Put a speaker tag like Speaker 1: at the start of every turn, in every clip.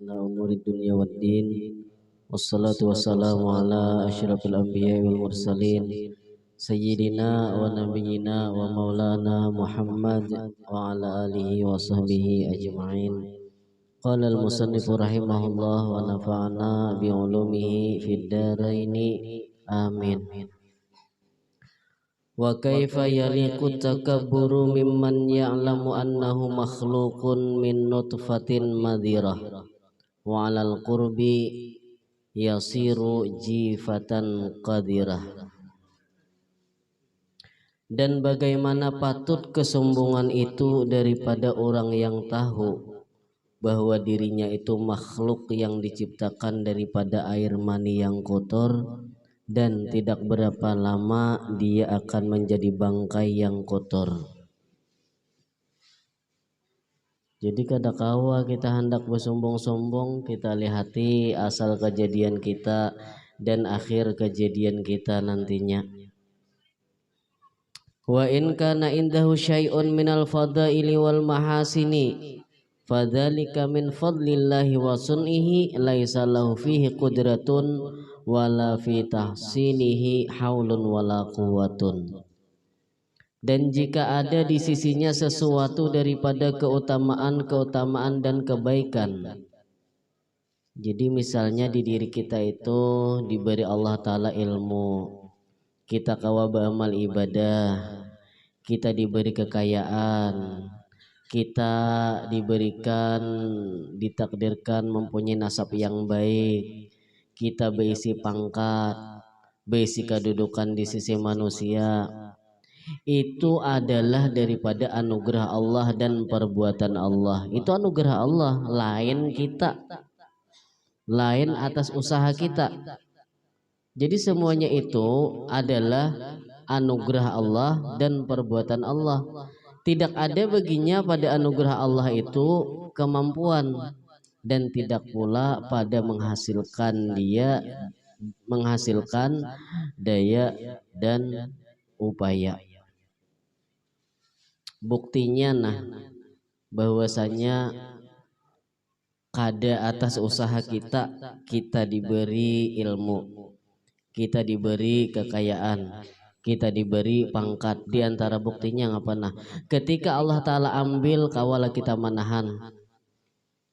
Speaker 1: ala umuri dunya waddin wassalatu wassalamu ala asyrafil anbiya'i wal mursalin sayyidina wa nabiyyina wa maulana Muhammad wa ala alihi wa sahbihi ajma'in. Qala al-musannifu rahimahullah wa nafa'ana bi ulumihi fid dharaini amin. Wa kaifa yaliqu takabburu mimman ya'lamu annahu makhluqun min nutfatin madhirah wa 'alal qurbi yasiru jifatan qadirah. Dan bagaimana patut kesombongan itu daripada orang yang tahu bahwa dirinya itu makhluk yang diciptakan daripada air mani yang kotor, dan tidak berapa lama dia akan menjadi bangkai yang kotor. Jadi kadakawa kita hendak bersombong-sombong, kita lihati asal kejadian kita dan akhir kejadian kita nantinya. Wa in kana indahu syai'un minal fadaili wal mahasini fadzalika min fadlillahi wa sun'ihi laisa lahu fihi qudratun wala fi tahsinihi haulun wala quwwatun. Dan jika ada di sisinya sesuatu daripada keutamaan dan kebaikan, jadi misalnya di diri kita itu diberi Allah Ta'ala ilmu, kita kawa beramal ibadah, kita diberi kekayaan, kita ditakdirkan mempunyai nasab yang baik, kita berisi pangkat, berisi kedudukan di sisi manusia, itu adalah daripada anugerah Allah dan perbuatan Allah. Itu anugerah Allah, lain kita, lain atas usaha kita. Jadi semuanya itu adalah anugerah Allah dan perbuatan Allah. Tidak ada baginya pada anugerah Allah itu kemampuan, dan tidak pula pada menghasilkan daya dan upaya. Buktinya bahwasanya kada atas usaha kita diberi ilmu, kita diberi kekayaan, kita diberi pangkat. Di antara buktinya ngapa ketika Allah Ta'ala ambil kawala kita manahan,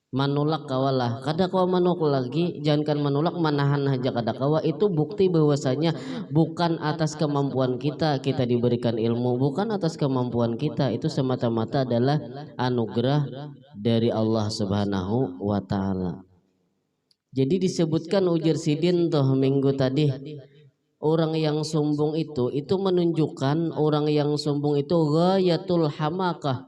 Speaker 1: manulak kawalah, kada kawa manuk lagi, jangankan manulak, manahan aja kada kawa. Itu bukti bahwasanya bukan atas kemampuan kita diberikan ilmu, bukan atas kemampuan kita, itu semata-mata adalah anugerah dari Allah Subhanahu wa Ta'ala. Jadi disebutkan ujar sidin toh minggu tadi, orang yang sombong itu menunjukkan orang yang sombong itu ghayatul hamakah,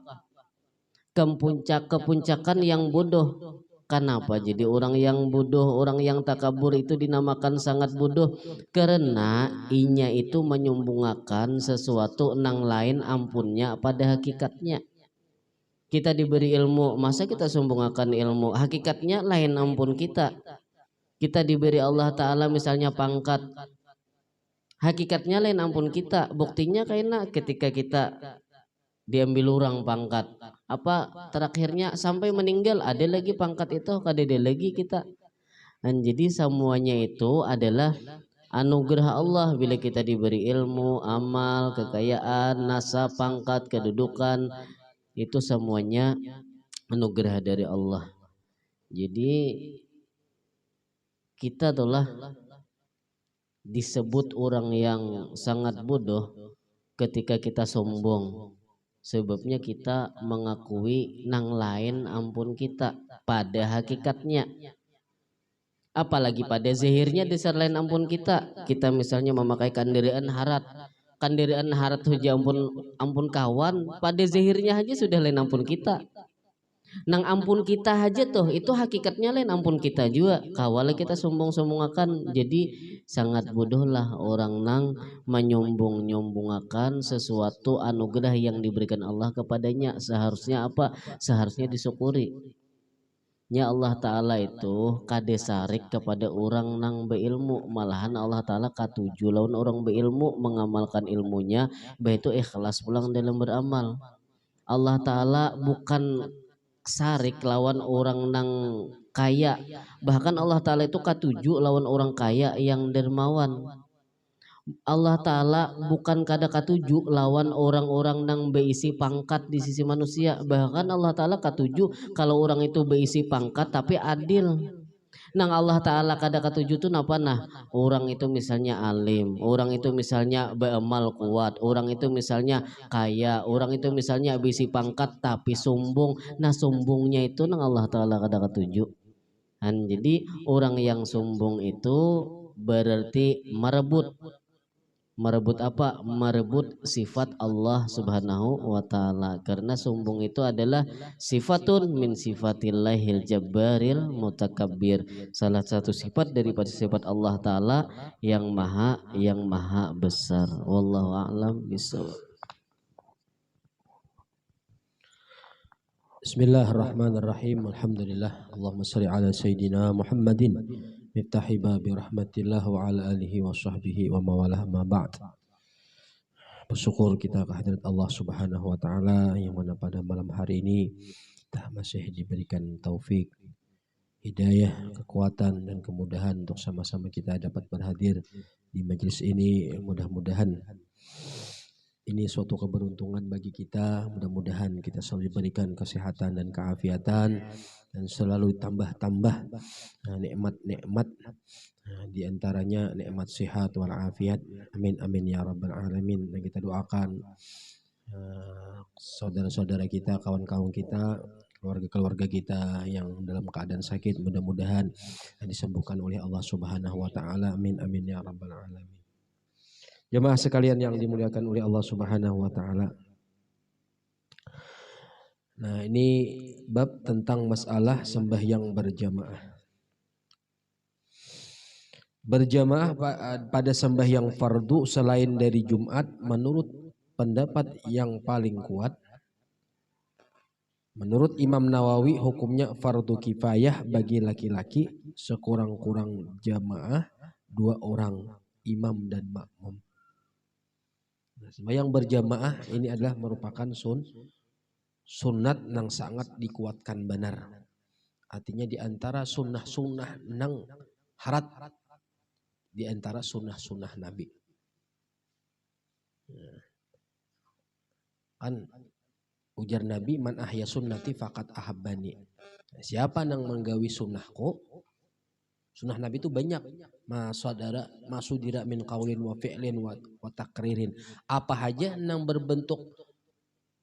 Speaker 1: kepuncakan yang bodoh. Kenapa jadi orang yang bodoh, orang yang takabur itu dinamakan sangat bodoh? Karena inya itu menyombongkan sesuatu nang lain ampunnya pada hakikatnya. Kita diberi ilmu, masa kita sombongkan ilmu? Hakikatnya lain ampun kita. Kita diberi Allah Ta'ala misalnya pangkat, hakikatnya lain ampun kita. Buktinya karena ketika kita diambil orang pangkat, apa terakhirnya sampai meninggal ada lagi pangkat itu, kada ada lagi kita. Dan jadi semuanya itu adalah anugerah Allah. Bila kita diberi ilmu, amal, kekayaan, nasab, pangkat, kedudukan, itu semuanya anugerah dari Allah. Jadi kita itulah disebut orang yang sangat bodoh ketika kita sombong. Sebabnya kita mengakui nang lain ampun kita pada hakikatnya, apalagi pada zahirnya dasar lain ampun kita. Kita misalnya memakai kandiraan harat huja ampun kawan, pada zahirnya aja sudah lain ampun kita. Nang ampun kita aja tuh itu hakikatnya lain ampun kita juga, kawala kita sombong-sombongakan. Jadi sangat bodohlah orang nang menyombong-nyombongakan sesuatu anugerah yang diberikan Allah kepadanya. Seharusnya apa? Seharusnya disyukuri. Ya Allah Ta'ala itu kadesarik kepada orang nang beilmu, malahan Allah Ta'ala katuju lawan orang beilmu mengamalkan ilmunya, baik itu ikhlas pulang dalam beramal. Allah Ta'ala bukan sarik lawan orang nang kaya. Bahkan Allah Ta'ala itu katuju lawan orang kaya yang dermawan. Allah Ta'ala bukan kada katuju lawan orang-orang nang beisi pangkat di sisi manusia. Bahkan Allah Ta'ala katuju kalau orang itu beisi pangkat tapi adil. Nang Allah Ta'ala kada katuju tuh napa nah, orang itu misalnya alim, orang itu misalnya beramal kuat, orang itu misalnya kaya, orang itu misalnya beisi pangkat tapi sombong. Nah sombongnya itu nang Allah Ta'ala kada katuju. Jadi orang yang sombong itu berarti merebut apa? Merebut sifat Allah Subhanahu wa taala. Karena sombong itu adalah sifatun min sifatillahil jabbaril mutakabbir. Salah satu sifat daripada sifat Allah taala yang maha besar. Wallahu a'lam bishawab.
Speaker 2: Bismillahirrahmanirrahim. Alhamdulillah. Allahumma shalli ala sayyidina Muhammadin miftahi babi rahmatillah wa ala alihi wa sahbihi wa mawalah ma ba'd. Bersyukur kita kehadirat Allah Subhanahu wa taala yang mana pada malam hari ini kita masih diberikan taufik, hidayah, kekuatan dan kemudahan untuk sama-sama kita dapat berhadir di majelis ini. Mudah-mudahan ini suatu keberuntungan bagi kita. Mudah-mudahan kita selalu diberikan kesehatan dan keafiatan dan selalu tambah-tambah nikmat-nikmat, di antaranya nikmat sehat wal afiat. Amin amin ya rabbal alamin. Dan kita doakan saudara-saudara kita, kawan-kawan kita, keluarga-keluarga kita yang dalam keadaan sakit, mudah-mudahan disembuhkan oleh Allah Subhanahu wa taala. Amin amin ya rabbal alamin. Jemaah sekalian yang dimuliakan oleh Allah Subhanahu wa taala. Nah, ini bab tentang masalah sembahyang berjamaah. Berjamaah pada sembahyang fardu selain dari Jumat menurut pendapat yang paling kuat, menurut Imam Nawawi hukumnya fardu kifayah bagi laki-laki, sekurang-kurang jamaah 2 orang, imam dan makmum. Nah, sembahyang berjamaah ini adalah merupakan sunnat yang sangat dikuatkan benar. Artinya di antara sunnah-sunnah nang harat, di antara sunnah-sunnah Nabi. Kan ujar Nabi, man ahya sunnati faqad ahabbani. Siapa nang menggawi sunnahku? Sunnah Nabi itu banyak. Masudira min qaulin wa fi'lin wa takririn. Apa aja nang berbentuk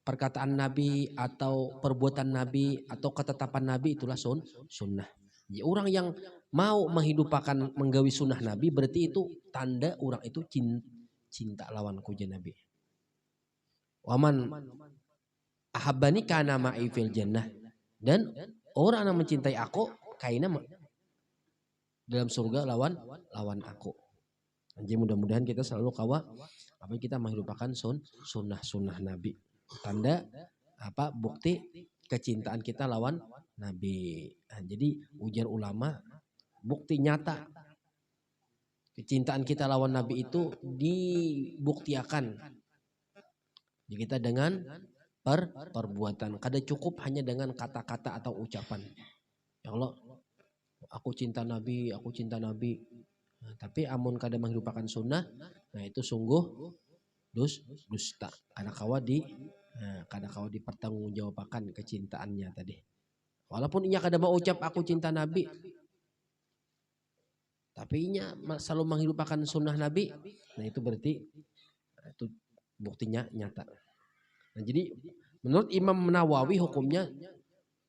Speaker 2: perkataan Nabi atau perbuatan Nabi atau ketetapan Nabi, itulah sunnah. Jadi orang yang mau menghidupkan menggawi sunnah Nabi berarti itu tanda orang itu cinta lawan kuja Nabi. Waman ahabbani kana ma'i fil jannah. Dan orang yang mencintai aku kaina dalam surga lawan aku. Jadi mudah-mudahan kita selalu apa kita menghidupkan sunnah Nabi. Tanda apa bukti kecintaan kita lawan Nabi. Nah, jadi ujar ulama, bukti nyata kecintaan kita lawan Nabi itu dibuktikan di kita dengan perbuatan. Kada cukup hanya dengan kata-kata atau ucapan. Ya Allah, aku cinta Nabi, aku cinta Nabi. Nah, tapi amun kada menghidupkan sunnah, nah itu sungguh dusta. Karena kawa dipertanggungjawabkan kecintaannya tadi. Walaupun ia kada mau ucap aku cinta Nabi, tapi ia selalu menghidupkan sunnah Nabi. Nah itu berarti itu buktinya nyata. Nah, jadi menurut Imam Nawawi hukumnya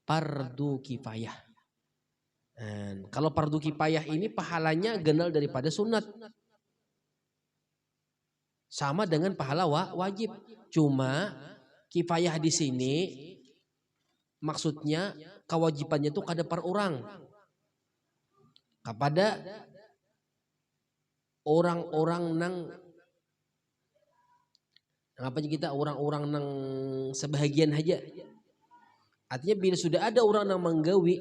Speaker 2: fardu kifayah. Kalau fardu kifayah ini pahalanya genal daripada sunat. Sama dengan pahala wajib. Cuma kifayah di sini maksudnya kewajibannya itu kada per orang. Kepada orang-orang nang apa kita orang-orang nang sebahagian aja. Artinya bila sudah ada orang nang menggawi,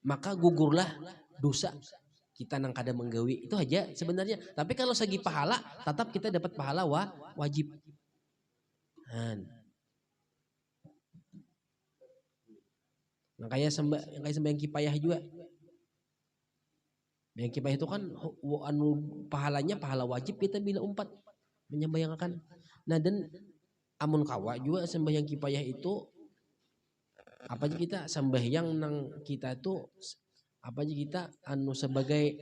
Speaker 2: maka gugurlah dosa kita nang kada menggawi. Itu aja sebenarnya. Tapi kalau segi pahala, tetap kita dapat pahala wajib. Nah, kayak sembahyang kifayah juga. Sembahyang kifayah itu kan anu pahalanya pahala wajib kita bila umpat menyembahyangkan. Nah, dan amun kawa juga sembahyang kifayah itu apa aja kita sembahyang nang kita itu apa aja kita anu sebagai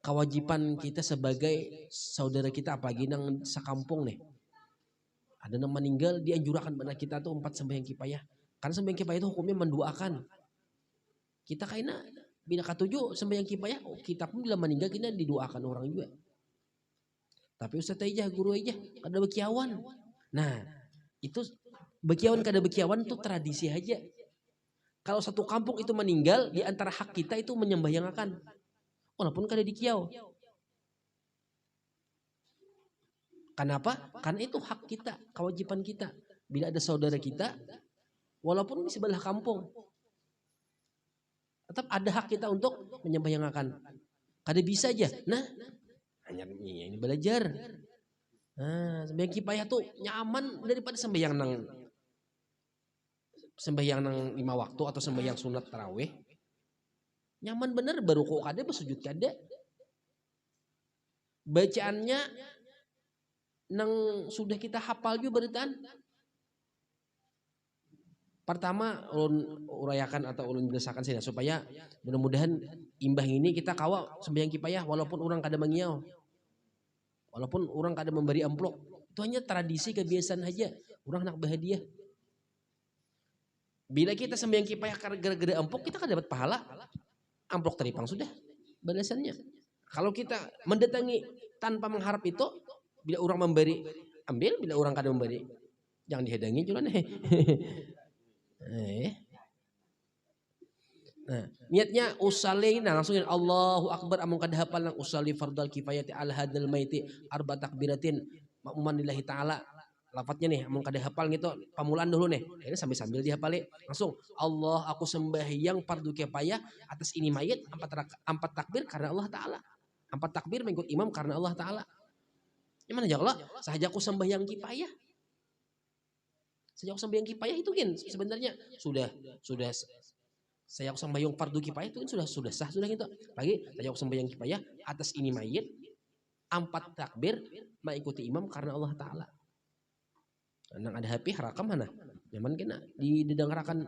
Speaker 2: kewajiban kita sebagai saudara kita apalagi nang sakampung nih. Ada yang meninggal dianjurkan benar kita tuh empat sembahyang kifayah. Karena sembahyang kifayah itu hukumnya mendoakan. Kita kayaknya bila katujuh sembahyang kifayah, kita pun bila meninggal kita didoakan orang juga. Tapi ustaz aja, guru aja, kada bekiawan. Nah, itu bekiawan kada bekiawan itu tradisi aja. Kalau satu kampung itu meninggal, di antara hak kita itu menyembahyangkan. Walaupun kada dikiau. Kenapa? Karena itu hak kita, kewajiban kita. Bila ada saudara kita, walaupun di sebelah kampung, tetap ada hak kita untuk menyembahyangkan. Kada bisa aja. Nah, hanya ini belajar. Nah, sembahyang kifayah tuh nyaman daripada sembahyang nang 5 waktu atau sembahyang sunat tarawih. Nyaman bener baru kok kada bersujud kada. Bacaannya nang sudah kita hafal juga beritaan. Pertama ulun urayakan atau ulun jelaskan saja supaya mudah-mudahan imbah ini kita kawal sembahyang kifayah walaupun orang kada mengiau. Walaupun orang kada memberi amplop. Itu hanya tradisi kebiasaan aja. Orang nak bahagia. Bila kita sembahyang kifayah gara-gara amplop kita kada dapat pahala. Amplop teripang sudah balasannya. Kalau kita mendatangi tanpa mengharap itu, bila orang memberi ambil, bila orang kada memberi jangan dihadangi juga nih. Nah, niatnya usalli nah langsung Allahu Akbar amun kada hafal nang usalli fardal kifayati al hadal maiti arba takbiratin makmuman lillahi taala. Lafadznya nih amun kada hafal gitu pamulaan dulu nih. Ini sambil dihafali langsung Allah aku sembahyang fardu kifayah atas ini mayit empat takbir karena Allah taala. Empat takbir mengikut imam karena Allah taala. Gimana ya Allah? Sahaja aku sembahyang kifayah. Sahaja aku sembahyang kifayah itu kan sebenarnya sudah saya aku sembahyang fardu kifayah itu kan sudah sah sudah gitu. Lagi saya aku sembahyang kifayah atas ini mayit empat takbir mengikuti imam karena Allah taala. Nang ada HP harakam mana? Nyaman kena didengarkan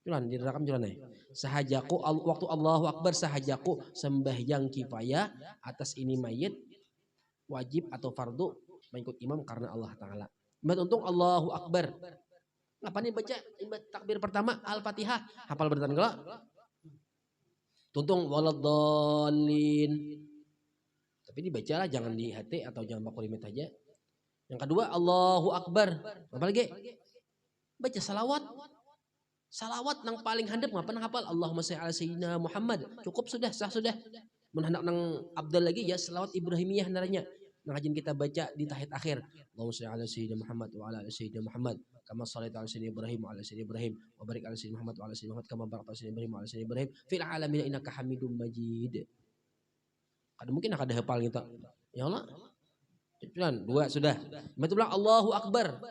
Speaker 2: jualan direkam jualan nih. Sahajaku waktu Allahu Akbar sahajaku sembahyang kifayah atas ini mayit wajib atau fardu mengikut imam karena Allah taala. Mbak untung Allahu Akbar. Ngapain baca takbir pertama Al-Fatihah? Hafal beritaan enggak? Tuntung waladhdallin. Tapi dibaca lah jangan di hati atau jangan bakulimit aja. Yang kedua Allahu Akbar. Apa lagi? Baca salawat. Salawat nang paling handap ngapain hafal Allahumma shalli ala sayyidina Muhammad. Cukup sudah sah sudah. Mun hendak nang Abdul lagi ya salawat Ibrahimiyah naranya. Nang kita baca di tahiyat akhir. Allahumma shalli ala sayyidina Muhammad wa ala sayyidina Muhammad. Kama shalaita ala sayyidina Ibrahim wa ala sayyidina Ibrahim wa barik ala sayyidina Muhammad wa ala sayyidina Muhammad kama barakta ala sayyidina Ibrahim wa ala sayyidina Ibrahim fil alamin innaka Hamidum Majid. Kada mungkin kada hafal gitu. Ya Allah. Cuman dua sudah. Betul bilang Allahu Akbar.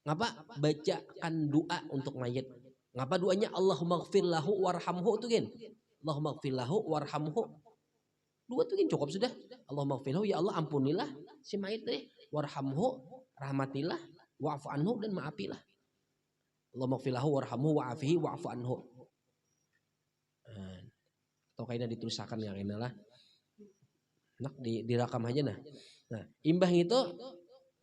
Speaker 2: Ngapa? Bacakan doa untuk mayit. Ngapa doanya Allahumma gfir lahu warhamhu itu kan? Allahumma gfir lahu warhamhu. Dua tuh kan cukup sudah. Allahumma gfir lahu ya Allah ampunilah si mayit deh. Warhamhu rahmatilah wa'fu anhu dan maafilah. Allahumma gfir lahu warhamhu wa'afihi wa'fu anhu. Atau kayaknya ditulisakan yang inilah. Nak direkam aja nah. Nah, imbah itu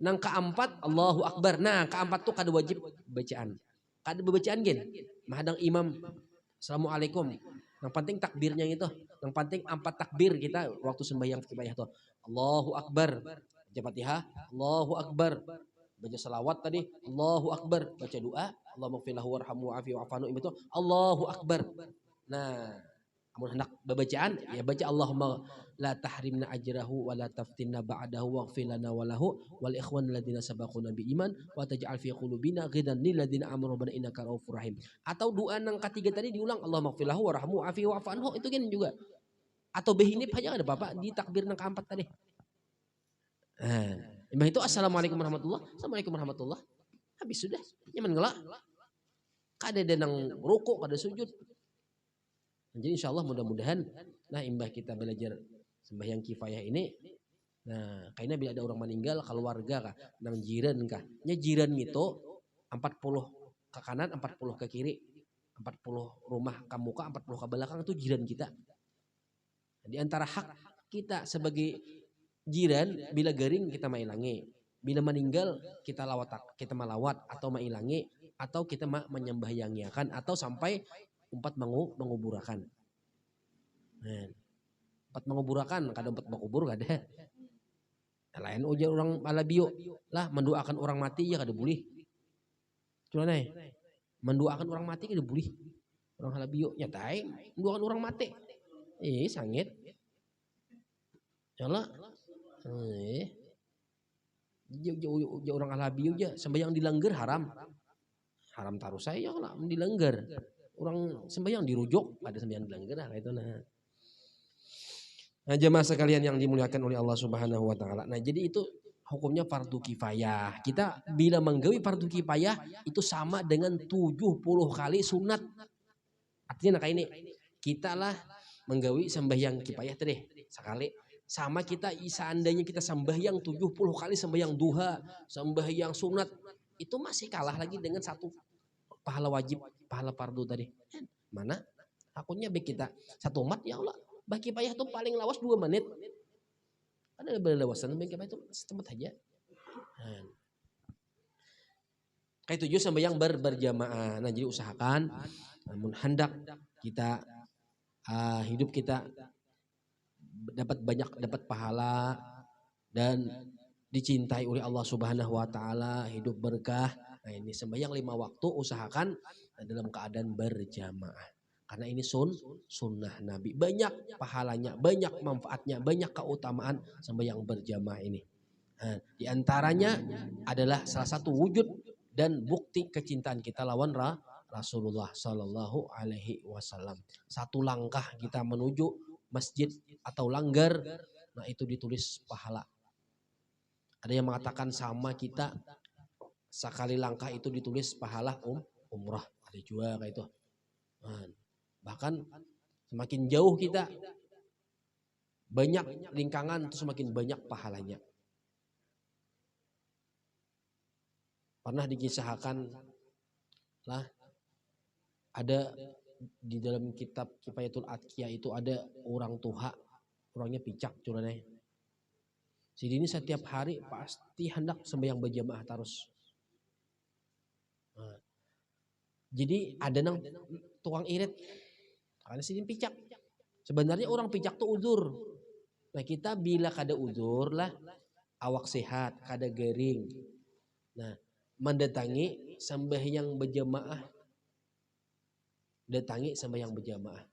Speaker 2: nang keempat Allahu Akbar. Nah, keempat tuh kada wajib bacaan. Kada bacaan gen. Mahadang imam Assalamualaikum. Yang penting takbirnya itu. Yang penting empat takbir kita waktu sembahyang kifayah tuh. Allahu Akbar. Baca Fatihah, Allahu Akbar. Baca salawat tadi, Allahu Akbar. Baca doa, Allahumma ighfir lahu warhamhu wa'afihi wa'fu anhu. Itu Allahu Akbar. Nah, amun hendak bacaan ya baca Allahumma la tahrimna ajrahu wa la taftinna ba'dahu waghfir lana wa lahu wal ikhwan alladziina sabaquna bi iman wa taj'al fi qulubina ghidan lil ladziina amanu rabbana innaka ra'ufur rahim. Atau doa nang ketiga tadi diulang Allahumma ighfir lahu warhamhu wa'afihi wa'fu anhu itu kan juga. Atau behinip aja ada Bapak di takbir nang keempat tadi. Nah, itu assalamualaikum warahmatullah. Assalamualaikum warahmatullah. Habis sudah. Nyaman ngelak. Kada denang rukuk, kada sujud. Jadi insya Allah mudah-mudahan nah imbah kita belajar sembahyang kifayah ini. Nah, kayaknya bila ada orang meninggal keluarga kah, nang jiran kah. Nya jiran itu 40 ke kanan, 40 ke kiri. 40 rumah ke muka, 40 ke belakang itu jiran kita. Di antara hak kita sebagai jiran bila garing kita mailangi. Bila meninggal kita melawat atau mailangi atau kita menyembahyangiakan atau sampai umpat menguburakan. Nah, umpat menguburakan kada umpat mengubur kada. Lain ujar orang malabio lah mendoakan orang mati ya kada boleh. Cuma nih mendoakan orang mati kada boleh. Orang halabio nyatai mendoakan orang mati. Sangit. Jala. Orang halabio aja sembahyang dilanggar haram. Haram taruh saya lah dilanggar. Orang sembahyang dirujuk ada sembahyang dilanggar nah itu nah. Nah, jemaah sekalian yang dimuliakan oleh Allah Subhanahu wa taala. Nah, jadi itu hukumnya fardu kifayah. Kita bila menggawi fardu kifayah itu sama dengan 70 kali sunat. Artinya nah kayak ini. Kita lah menggawi sembahyang kifayah tadi sekali. Sama kita seandainya kita sembahyang 70 kali sembahyang duha, sembahyang sunat itu masih kalah lagi dengan satu pahala wajib, pahala fardu tadi. Mana? Akunnya baik kita satu umat ya Allah. Bagi payah itu paling lawas 2 menit. Ada berlawasan bagi payah itu setempat aja. Kayak tujuh sembahyang berjamaah. Nah, jadi usahakan namun hendak kita hidup kita dapat pahala dan dicintai oleh Allah Subhanahu wa taala, hidup berkah. Nah, ini sembahyang 5 waktu usahakan dalam keadaan berjamaah. Karena ini sunnah Nabi. Banyak pahalanya, banyak manfaatnya, banyak keutamaan sembahyang berjamaah ini. Nah, di antaranya adalah salah satu wujud dan bukti kecintaan kita lawan Rasulullah Sallallahu Alaihi Wasallam. Satu langkah kita menuju masjid atau langgar, nah itu ditulis pahala. Ada yang mengatakan sama kita sekali langkah itu ditulis pahala umrah. Ada juga kayak itu. Nah, bahkan semakin jauh kita banyak lingkangan itu semakin banyak pahalanya. Pernah dikisahkan lah ada di dalam kitab Kifayatul Atqiyah itu ada orang tua, orangnya picak curane. Si ini setiap hari pasti hendak sembahyang berjamaah terus. Nah, jadi ada nang tukang irit. Karena si picak. Sebenarnya orang picak tuh uzur. Nah, kita bila kada uzur lah awak sehat, kada garing. Nah, mendatangi sembahyang berjamaah. Datangi sembahyang berjamaah.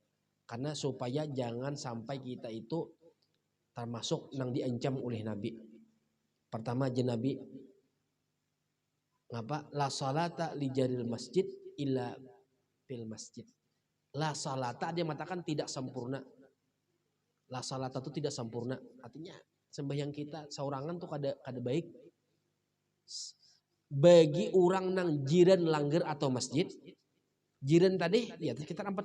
Speaker 2: Karena supaya jangan sampai kita itu termasuk nang diancam oleh Nabi. Pertama aja Nabi ngapa? La salata li jaril masjid illa fil masjid. La salata dia mengatakan tidak sempurna. La salata itu tidak sempurna. Artinya sembahyang kita seorangan tuh kada baik. Bagi orang nang jiran langgar atau masjid, jiran tadi di atas sekitar 40.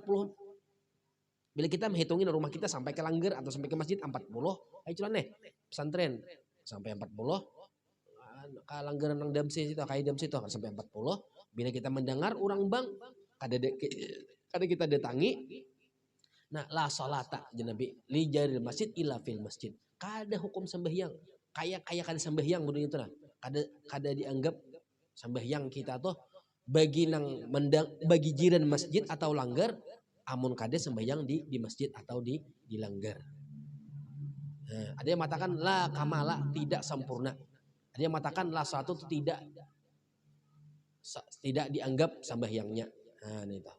Speaker 2: Bila kita menghitungin rumah kita sampai ke langgar atau sampai ke masjid 40, ayo cuman nih pesantren sampai 40. Ke langgar nang damsi itu kayak damsi itu sampai 40. Bila kita mendengar orang bang kada kita datangi. Nah, la salata Nabi li jaril masjid illa fil masjid. Kada hukum sembahyang. Kayak kada sembahyang bodoh itu nah. Kada dianggap sembahyang kita tuh bagi bagi jiran masjid atau langgar amun kada sembahyang di masjid atau di langgar. Nah, ada yang mengatakan la kamala tidak sempurna. Ada yang mengatakan la salatu itu tidak dianggap sembahyangnya. Nah, itu.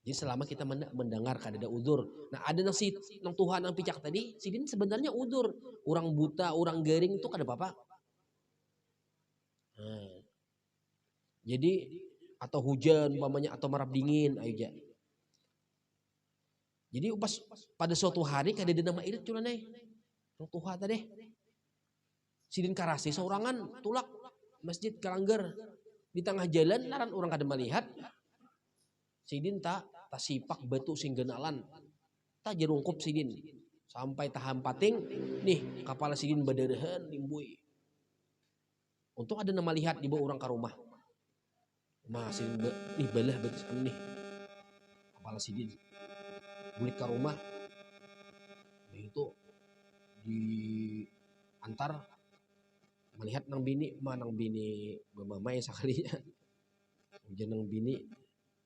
Speaker 2: Jadi selama kita mendengar kada ada udzur. Nah, ada nang Tuhan yang picak tadi, sidin sebenarnya udzur. Orang buta, orang garing itu kada apa-apa. Nah, jadi atau hujan umpamanya atau marap dingin aja. Jadi pas pada suatu hari kada ada nama irit culanay. Nang Tuhan tadi. Sidin karasi seorangan tulak masjid kalanggar. Di tengah jalan laran orang kada melihat sidin tak sipak batu sing genalan tak jerungkup sidin sampai taham pating nih kepala sidin badarahan limbui. Untung ada nama lihat di bawah orang ke rumah. Masih nih balah betis nih kepala sidin bulik ke rumah. Nah, itu di antar melihat nang bini mamai sekalinya. Ujian nang bini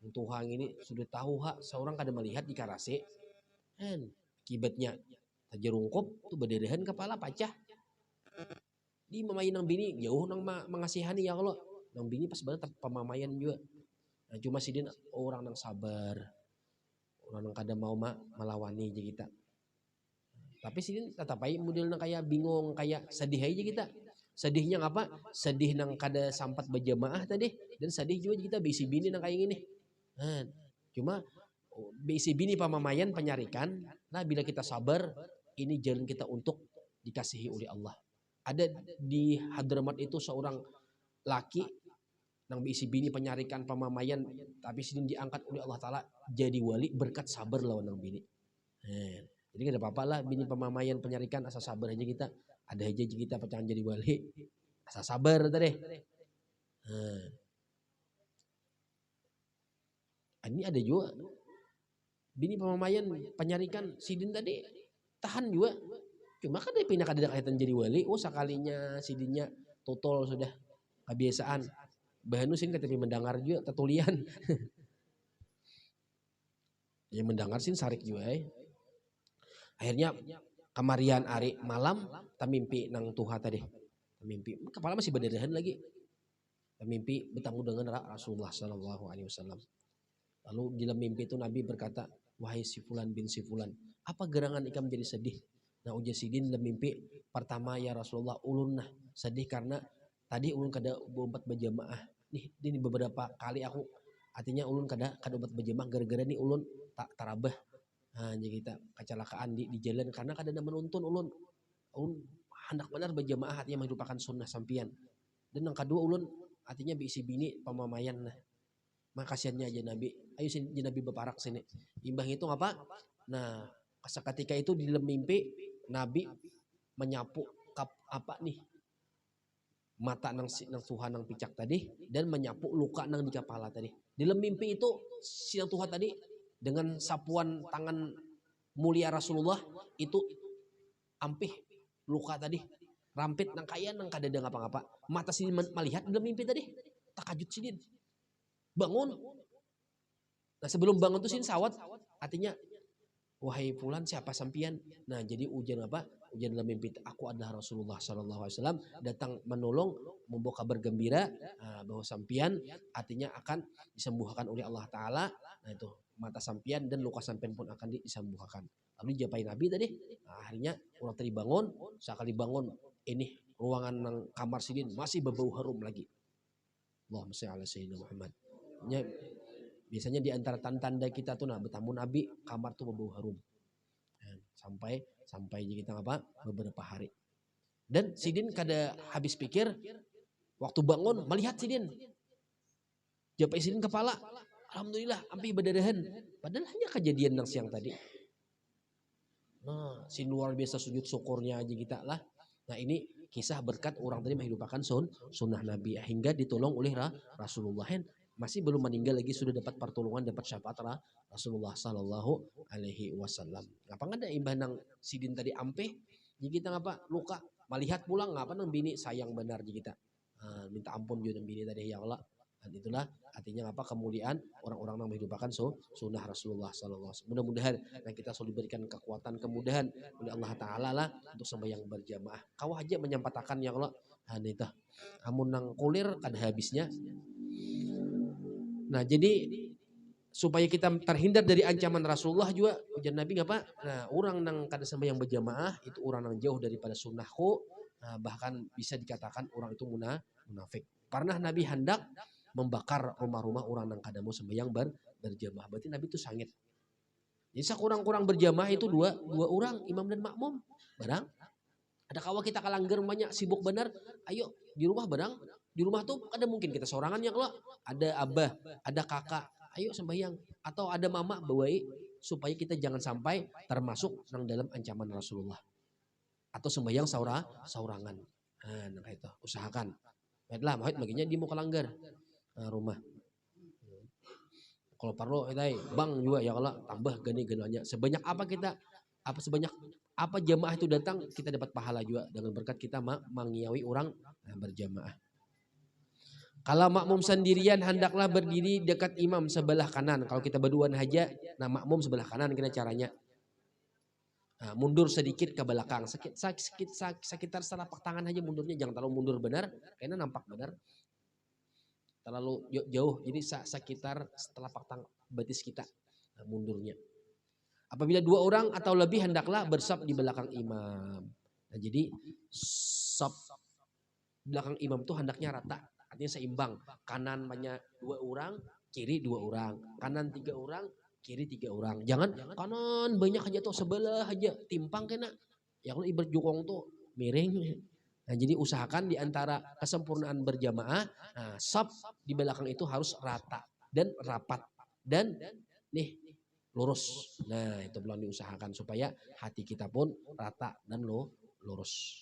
Speaker 2: Tuhang ini sudah tahu hak seorang kada melihat di karase kan akibatnya tajerungkup tuh badarahan kepala pacah di mamayin nang bini jauh nang mengasihani ya Allah nang bini pas banget pemamayan juga. Nah, cuma sidin orang nang sabar orang nang kada mau melawani aja kita. Tapi sidin tetap aja model nang kayak bingung kayak sedih aja kita. Sedihnya apa? Sedih nang kada sampat berjamaah tadi dan sedih juga kita bisi bini nang kayak gini. Nah, cuma bisi bini pamamayan penyarikan. Nah, bila kita sabar, ini jalan kita untuk dikasihi oleh Allah. Ada di Hadramaut itu seorang laki nang bisi bini penyarikan pamamayan, tapi sidin diangkat oleh Allah Taala jadi wali berkat sabar lawan nang bini. Nah, jadi kada apa-apa lah bini pamamayan penyarikan asa sabar aja kita. Ada aja kita pecahan jadi wali asa sabar tadi. Nah, ini ada juga bini pamamayan penyarikan sidin tadi tahan juga. Cuma kan dia pindah kada kaitan jadi wali. Oh sekalinya sidinnya total sudah kebiasaan. Bahanusin kata mendengar juga tetulian. Yang mendengar sin sarik juga. Akhirnya kemarian hari malam tamimpi nang Tuha tadi. Tamimpi kepala masih badarahan lagi. Tamimpi bertemu dengan Rasulullah SAW. Lalu di dalam mimpi itu Nabi berkata, wahai si Fulan bin si Fulan, apa gerangan ikam jadi sedih? Nah ujar sidin dalam mimpi, pertama ya Rasulullah ulun nah sedih karena tadi ulun kada bombat berjamaah. Nih ini beberapa kali aku artinya ulun kada bombat berjamaah gara-gara nih ulun tak tarabah. Nah jadi kita kecelakaan di jalan karena kada ada menuntun ulun hendak benar berjamaah artinya merupakan sunnah sampian. Dan yang kedua ulun artinya bisi bini pamamayan nah. Makasiannya aja Nabi. Ayo sini Nabi beparak sini. Imbang itu apa? Nah, seketika itu di dalam mimpi Nabi menyapu apa nih? Mata nang Tuhan nang picak tadi dan menyapu luka nang di kepala tadi. Di dalam mimpi itu si nang Tuhan tadi dengan sapuan tangan mulia Rasulullah itu ampih luka tadi. Rampit nang kaya nang kada ada ngapa-ngapa. Mata sini melihat dalam mimpi tadi. Takajut sidin. Bangun. Nah sebelum bangun tuh sin sawat artinya wahai Fulan siapa sampian. Nah jadi ujian apa? Ujian dalam mimpi aku adalah Rasulullah SAW datang menolong membawa kabar gembira bahwa sampian artinya akan disembuhkan oleh Allah Taala. Nah itu mata sampian dan luka sampian pun akan disembuhkan. Lalu dijapai Nabi tadi. Nah, akhirnya orang tadi bangun, sekali bangun ini ruangan nang kamar sidin masih berbau harum lagi. Allahumma shalli ala sayyidina Muhammad. Biasanya di antara tanda kita tuh bertamu Nabi kamar tuh berbau harum sampai kita apa beberapa hari dan sidin kada habis pikir waktu bangun melihat sidin japai sidin kepala alhamdulillah ampi badarahan padahal hanya kejadian yang siang tadi. Nah si luar biasa sujud syukurnya aja kita lah. Nah ini kisah berkat orang tadi menghidupkan sunnah Nabi hingga ditolong oleh Rasulullah. Masih belum meninggal lagi sudah dapat pertolongan, dapat syafaat Rasulullah Sallallahu Alaihi Wasallam. Ngapa nggak ada imbah nang sidin tadi ampe? Jadi kita ngapa luka? Melihat pulang ngapa nang bini sayang benar jadi kita. Minta ampun juga nang bini tadi ya Allah. Dan itulah artinya apa kemuliaan orang-orang yang menghidupkan sunnah Rasulullah Sallallahu Alaihi Wasallam. Mudah-mudahan yang kita selalu diberikan kekuatan kemudahan oleh Allah Taala lah untuk sembahyang berjamaah. Kau aja menyampaikan ya Allah. Itu amun nang kulir kada habisnya. Nah jadi supaya kita terhindar dari ancaman Rasulullah juga ujar Nabi ngapa? Nah orang nang kada sembahyang berjamaah itu orang yang jauh daripada sunnahku. Nah, bahkan bisa dikatakan orang itu munafik. Pernah Nabi hendak membakar rumah-rumah orang nang kada mau sembahyang berjamaah. Berarti Nabi itu sangit. Jadi sekurang-kurang berjamaah itu dua orang imam dan makmum. Barang ada kawa kita kalanggar banyak sibuk benar. Ayo di rumah barang Di rumah tuh ada mungkin kita sorangan yang lo, ada abah, ada kakak, ayo sembahyang. Atau ada mama bawai supaya kita jangan sampai termasuk nang dalam ancaman Rasulullah. Atau sembahyang saurangan. Nah itu usahakan. Baiklah, mahit baginya di muka langgar rumah. Kalau perlu kita bang juga ya kalau tambah gani-gananya. Sebanyak apa jamaah itu datang kita dapat pahala juga dengan berkat kita mengiyawi orang berjamaah. Kalau makmum sendirian hendaklah berdiri dekat imam sebelah kanan. Kalau kita berduaan aja, nah makmum sebelah kanan kira caranya. Nah, mundur sedikit ke belakang, sekitar selapak tangan aja mundurnya, jangan terlalu mundur benar, karena nampak benar. Terlalu jauh, jadi sekitar selapak tangan betis kita mundurnya. Apabila 2 orang atau lebih hendaklah bersaf di belakang imam. Nah, jadi saf belakang imam tuh hendaknya rata. Artinya seimbang, kanan banyak 2 orang, kiri 2 orang, kanan 3 orang, kiri 3 orang. Jangan kanan banyak aja tuh sebelah aja timpang kena. Ya kalau ibarat jukong tuh miring. Nah, jadi usahakan di antara kesempurnaan berjamaah, nah, saf di belakang itu harus rata dan rapat dan nih lurus. Nah, itu belum diusahakan supaya hati kita pun rata dan lurus.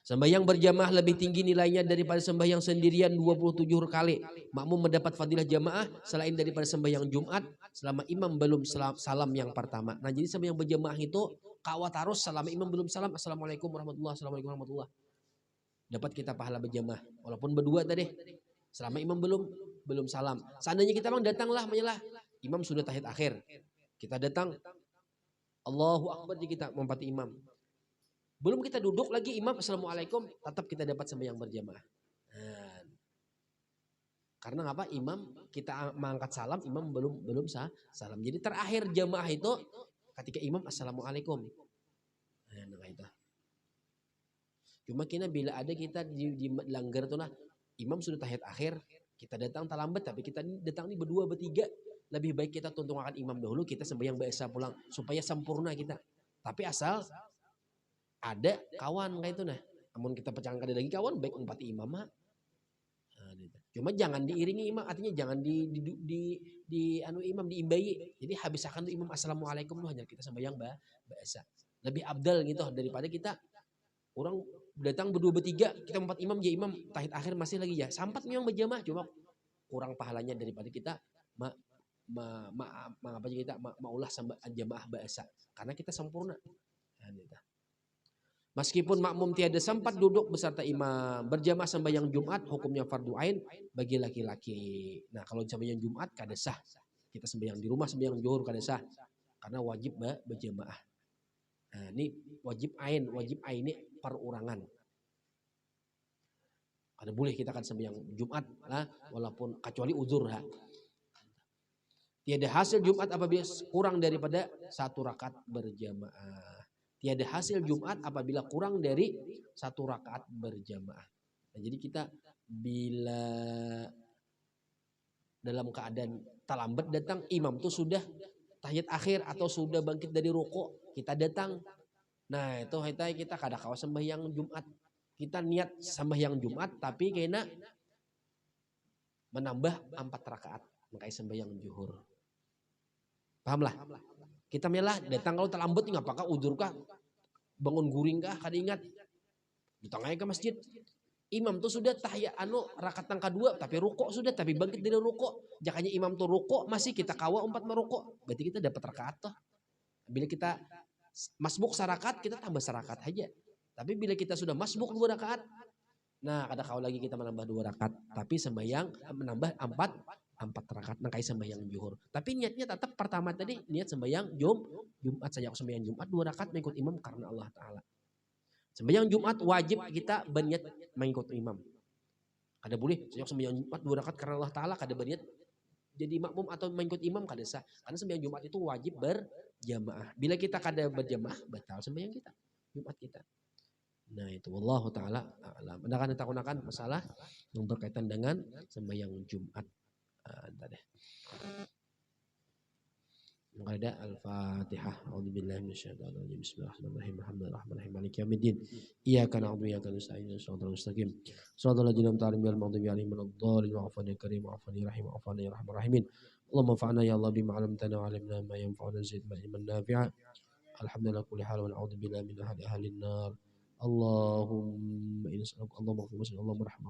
Speaker 2: Sembahyang berjamaah lebih tinggi nilainya daripada sembahyang sendirian 27 kali. Makmum mendapat fadilah jamaah selain daripada sembahyang Jumat selama imam belum salam yang pertama. Nah, jadi sembahyang berjamaah itu kawat harus selama imam belum salam. Assalamualaikum warahmatullahi wabarakatuh. Dapat kita pahala berjamaah walaupun berdua tadi. Selama imam belum salam. Seandainya kita memang datanglah menyelah. Imam sudah tahiyat akhir. Kita datang. Allahu Akbar kita mempati imam. Belum kita duduk lagi imam assalamualaikum, tetap kita dapat sembahyang berjamaah. Karena apa? Imam kita mengangkat salam, imam belum salam. Jadi terakhir jamaah itu ketika imam assalamualaikum. Nah itu. Cuma kina bila ada kita di langgar tuh nah, imam sudah tahiyat akhir, kita datang terlambat tapi kita datang ini berdua bertiga, lebih baik kita tuntungkan imam dahulu, kita sembahyang biasa pulang supaya sempurna kita. Tapi asal ada kawan kayak itu nah. Namun kita pecahkan lagi kawan baik umpati imam mah. Cuma jangan diiringi imam, artinya jangan anu imam diimbai. Jadi habis akan tuh imam assalamualaikum tuh hanya kita sembahyang biasa. Lebih abdal gitu daripada kita orang datang berdua bertiga kita empat imam ya imam tahiyat akhir masih lagi ya. Sampat memang berjamaah cuma kurang pahalanya daripada kita maulah jamaah biasa karena kita sempurna. Meskipun makmum tiada sempat duduk beserta imam, berjamaah sembahyang Jumat hukumnya fardu ain bagi laki-laki. Nah, kalau sembahyang Jumat kada sah. Kita sembahyang di rumah sembahyang zuhur kada sah karena wajib berjamaah. Nah, ini wajib ain ini perorangan. Kada boleh kita kan sembahyang Jumat lah walaupun kecuali uzur ha. Tiada hasil Jumat apabila kurang daripada 1 rakaat berjamaah. Tiada hasil Jumat apabila kurang dari 1 rakaat berjamaah. Nah, jadi kita bila dalam keadaan terlambat datang, imam tuh sudah tahiyat akhir atau sudah bangkit dari rukuk, kita datang. Nah, itu kita kada kawa sembahyang Jumat. Kita niat sembahyang Jumat tapi kena menambah 4 rakaat, makanya sembahyang zuhur. Pahamlah? Kita melah datang kalau terlambat nih apakah udzur kah? Bangun guring kah? Kada ingat. Ditengahnya ke masjid. Imam tuh sudah tahiyat rakaat yang kedua tapi rukuk sudah tapi bangkit dari rukuk. Jakanya imam tuh rukuk masih kita kawa 4 merukuk. Berarti kita dapat rakaat toh. Bila kita masbuk sarakaat kita tambah sarakaat aja. Tapi bila kita sudah masbuk 2 rakaat, nah kada kawa lagi kita menambah 2 rakaat. Tapi sembahyang menambah 4 rakaat nang kayak sembahyang zuhur. Tapi niatnya tetap pertama tadi niat sembahyang Jumat saja. Aku sembahyang Jumat 2 rakaat mengikut imam karena Allah Ta'ala. Sembahyang Jumat wajib kita berniat mengikut imam. Kada boleh sejak sembahyang Jumat 2 rakaat karena Allah Ta'ala kada berniat jadi makmum atau mengikut imam kada sah. Karena sembahyang Jumat itu wajib berjamaah. Bila kita kada berjamaah batal sembahyang kita Jumat kita. Nah itu wallahu Ta'ala a'lam. Anda akan masalah yang berkaitan dengan sembahyang Jumat. Entah deh. ada Al-Fatihah. A'udzubillahi minasyaitonir rajim. Bismillahirrahmanirrahim. Alhamdulillahirrahmanirrahim. Maliki yaumiddin. Iyyaka na'budu wa iyyaka nasta'in. Shiratal mustaqim. Shiratal ladzina an'amta 'alaihim ghairil maghdubi 'alaihim waladdallin. Wa'afani ya karim wa'afani ya rahim wa'afani ya arhamar rahimin. Allahumma anfa'na ya Allah bima 'allamtana wa 'allimna ma yanfa'una zidna ilman nafi'a. Alhamdulillah kulli hal wa na'udzubillahi min ahlin nar. Allahumma inna nas'aluka Allahumma ighfir Allahumma arham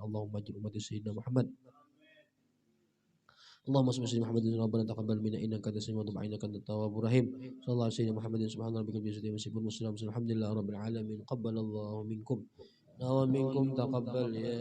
Speaker 2: Allahumma ajir ummati sayyidina Muhammad. Allahumma salli ala Muhammadin rabbana taqabbal minna innaka antas samiul 'alim wa innaka antat tawwabur rahim. Sallallahu alaihi wa Muhammadin subhana rabbika rabbil izzati amma yasifun. Alhamdulillahi rabbil alamin. Qabbalallahu minkum wa minkum taqabbal ya